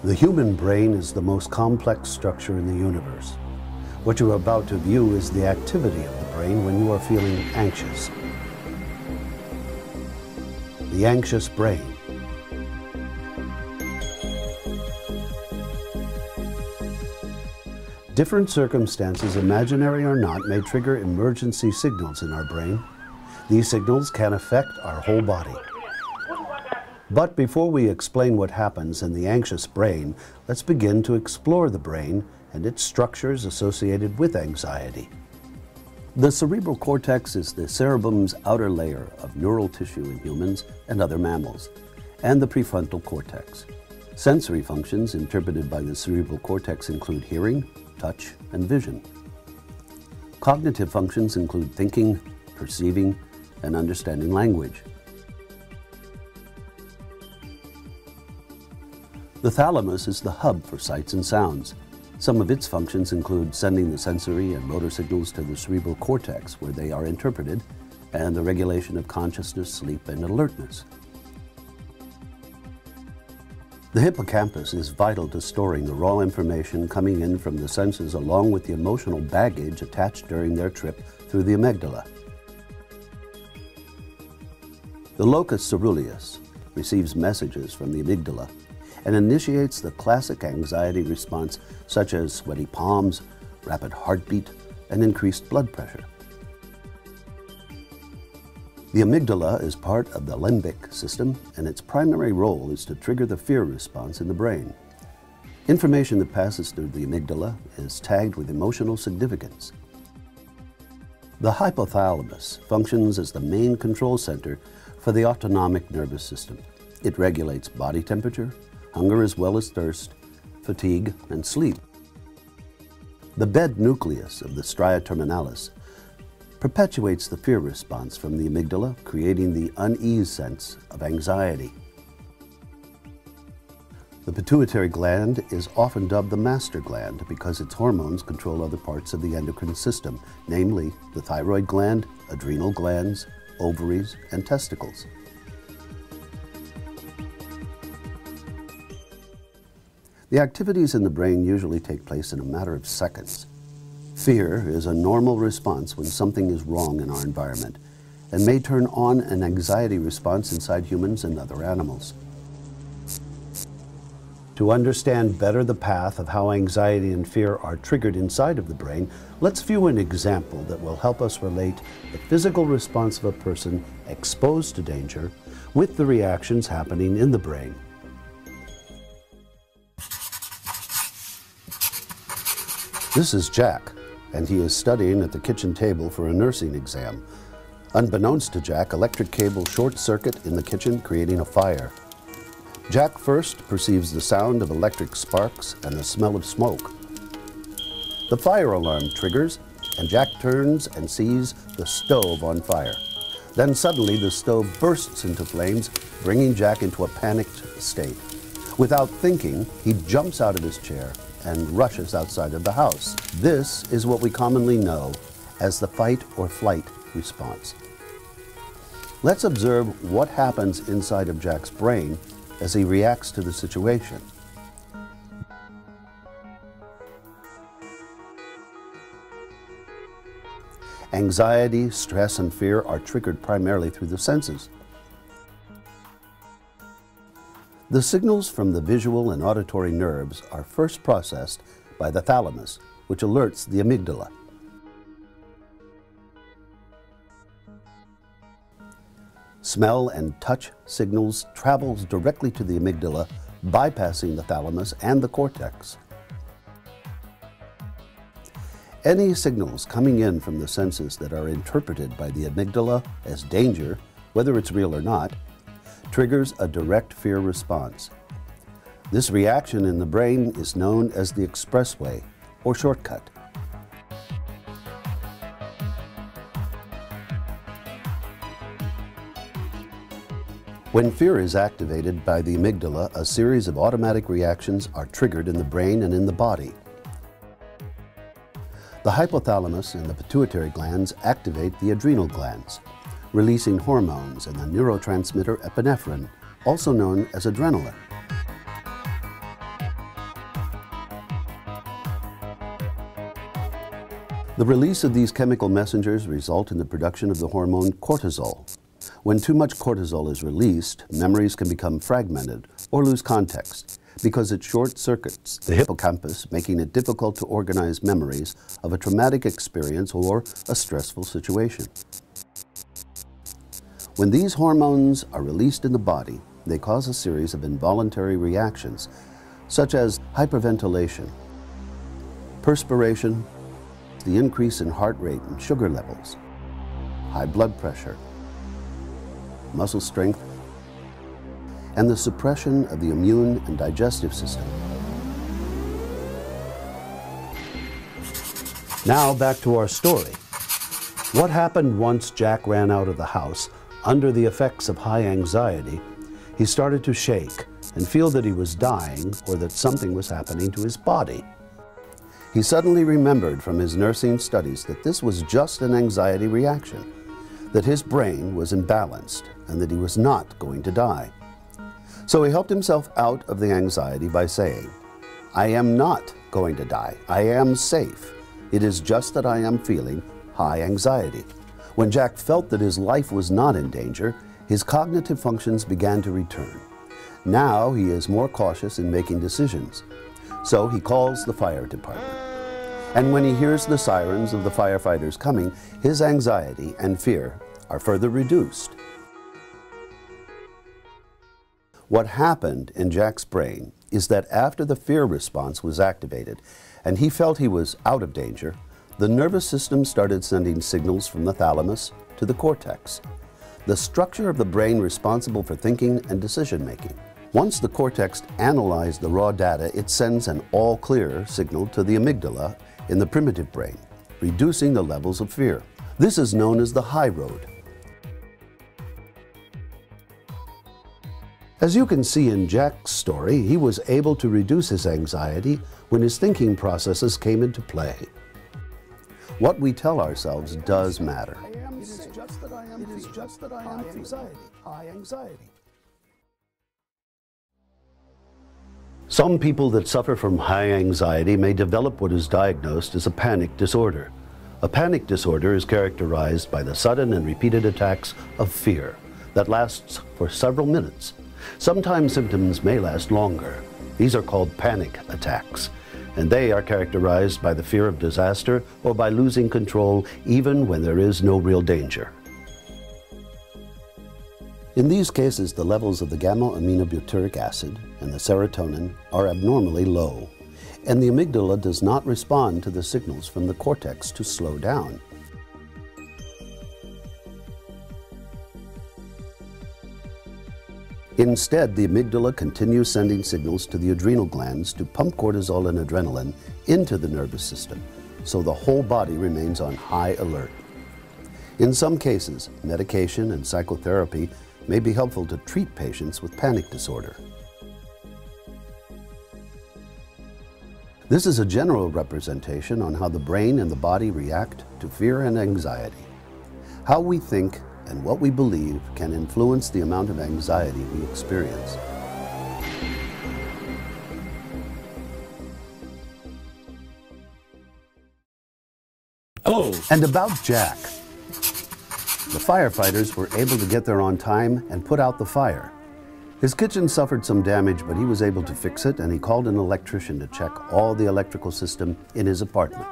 The human brain is the most complex structure in the universe. What you are about to view is the activity of the brain when you are feeling anxious. The anxious brain. Different circumstances, imaginary or not, may trigger emergency signals in our brain. These signals can affect our whole body. But before we explain what happens in the anxious brain, let's begin to explore the brain and its structures associated with anxiety. The cerebral cortex is the cerebellum's outer layer of neural tissue in humans and other mammals, and the prefrontal cortex. Sensory functions interpreted by the cerebral cortex include hearing, touch, and vision. Cognitive functions include thinking, perceiving, and understanding language. The thalamus is the hub for sights and sounds. Some of its functions include sending the sensory and motor signals to the cerebral cortex, where they are interpreted, and the regulation of consciousness, sleep, and alertness. The hippocampus is vital to storing the raw information coming in from the senses, along with the emotional baggage attached during their trip through the amygdala. The locus coeruleus receives messages from the amygdala and initiates the classic anxiety response, such as sweaty palms, rapid heartbeat, and increased blood pressure. The amygdala is part of the limbic system, and its primary role is to trigger the fear response in the brain. Information that passes through the amygdala is tagged with emotional significance. The hypothalamus functions as the main control center for the autonomic nervous system. It regulates body temperature, hunger as well as thirst, fatigue, and sleep. The bed nucleus of the stria terminalis perpetuates the fear response from the amygdala, creating the unease sense of anxiety. The pituitary gland is often dubbed the master gland because its hormones control other parts of the endocrine system, namely the thyroid gland, adrenal glands, ovaries, and testicles. The activities in the brain usually take place in a matter of seconds. Fear is a normal response when something is wrong in our environment and may turn on an anxiety response inside humans and other animals. To understand better the path of how anxiety and fear are triggered inside of the brain, let's view an example that will help us relate the physical response of a person exposed to danger with the reactions happening in the brain. This is Jack, and he is studying at the kitchen table for a nursing exam. Unbeknownst to Jack, electric cables short circuit in the kitchen, creating a fire. Jack first perceives the sound of electric sparks and the smell of smoke. The fire alarm triggers, and Jack turns and sees the stove on fire. Then suddenly the stove bursts into flames, bringing Jack into a panicked state. Without thinking, he jumps out of his chair and rushes outside of the house. This is what we commonly know as the fight or flight response. Let's observe what happens inside of Jack's brain as he reacts to the situation. Anxiety, stress, and fear are triggered primarily through the senses. The signals from the visual and auditory nerves are first processed by the thalamus, which alerts the amygdala. Smell and touch signals travels directly to the amygdala, bypassing the thalamus and the cortex. Any signals coming in from the senses that are interpreted by the amygdala as danger, whether it's real or not, triggers a direct fear response. This reaction in the brain is known as the expressway or shortcut. When fear is activated by the amygdala, a series of automatic reactions are triggered in the brain and in the body. The hypothalamus and the pituitary glands activate the adrenal glands, releasing hormones and the neurotransmitter epinephrine, also known as adrenaline. The release of these chemical messengers result in the production of the hormone cortisol. When too much cortisol is released, memories can become fragmented or lose context because it short-circuits the hippocampus, making it difficult to organize memories of a traumatic experience or a stressful situation. When these hormones are released in the body, they cause a series of involuntary reactions, such as hyperventilation, perspiration, the increase in heart rate and sugar levels, high blood pressure, muscle strength, and the suppression of the immune and digestive system. Now back to our story. What happened once Jack ran out of the house under the effects of high anxiety? He started to shake and feel that he was dying or that something was happening to his body. He suddenly remembered from his nursing studies that this was just an anxiety reaction, that his brain was imbalanced and that he was not going to die. So he helped himself out of the anxiety by saying, "I am not going to die. I am safe. It is just that I am feeling high anxiety." When Jack felt that his life was not in danger, his cognitive functions began to return. Now he is more cautious in making decisions. So he calls the fire department. And when he hears the sirens of the firefighters coming, his anxiety and fear are further reduced. What happened in Jack's brain is that after the fear response was activated and he felt he was out of danger, the nervous system started sending signals from the thalamus to the cortex, the structure of the brain responsible for thinking and decision-making. Once the cortex analyzed the raw data, it sends an all-clear signal to the amygdala in the primitive brain, reducing the levels of fear. This is known as the high road. As you can see in Jack's story, he was able to reduce his anxiety when his thinking processes came into play. What we tell ourselves does matter. It is just that I am high anxiety. Some people that suffer from high anxiety may develop what is diagnosed as a panic disorder. A panic disorder is characterized by the sudden and repeated attacks of fear that lasts for several minutes. Sometimes symptoms may last longer. These are called panic attacks, and they are characterized by the fear of disaster or by losing control even when there is no real danger. In these cases, the levels of the gamma-aminobutyric acid and the serotonin are abnormally low, and the amygdala does not respond to the signals from the cortex to slow down. Instead, the amygdala continues sending signals to the adrenal glands to pump cortisol and adrenaline into the nervous system, so the whole body remains on high alert. In some cases, medication and psychotherapy may be helpful to treat patients with panic disorder. This is a general representation on how the brain and the body react to fear and anxiety. How we think and what we believe can influence the amount of anxiety we experience. Hello. And about Jack. The firefighters were able to get there on time and put out the fire. His kitchen suffered some damage, but he was able to fix it, and he called an electrician to check all the electrical system in his apartment.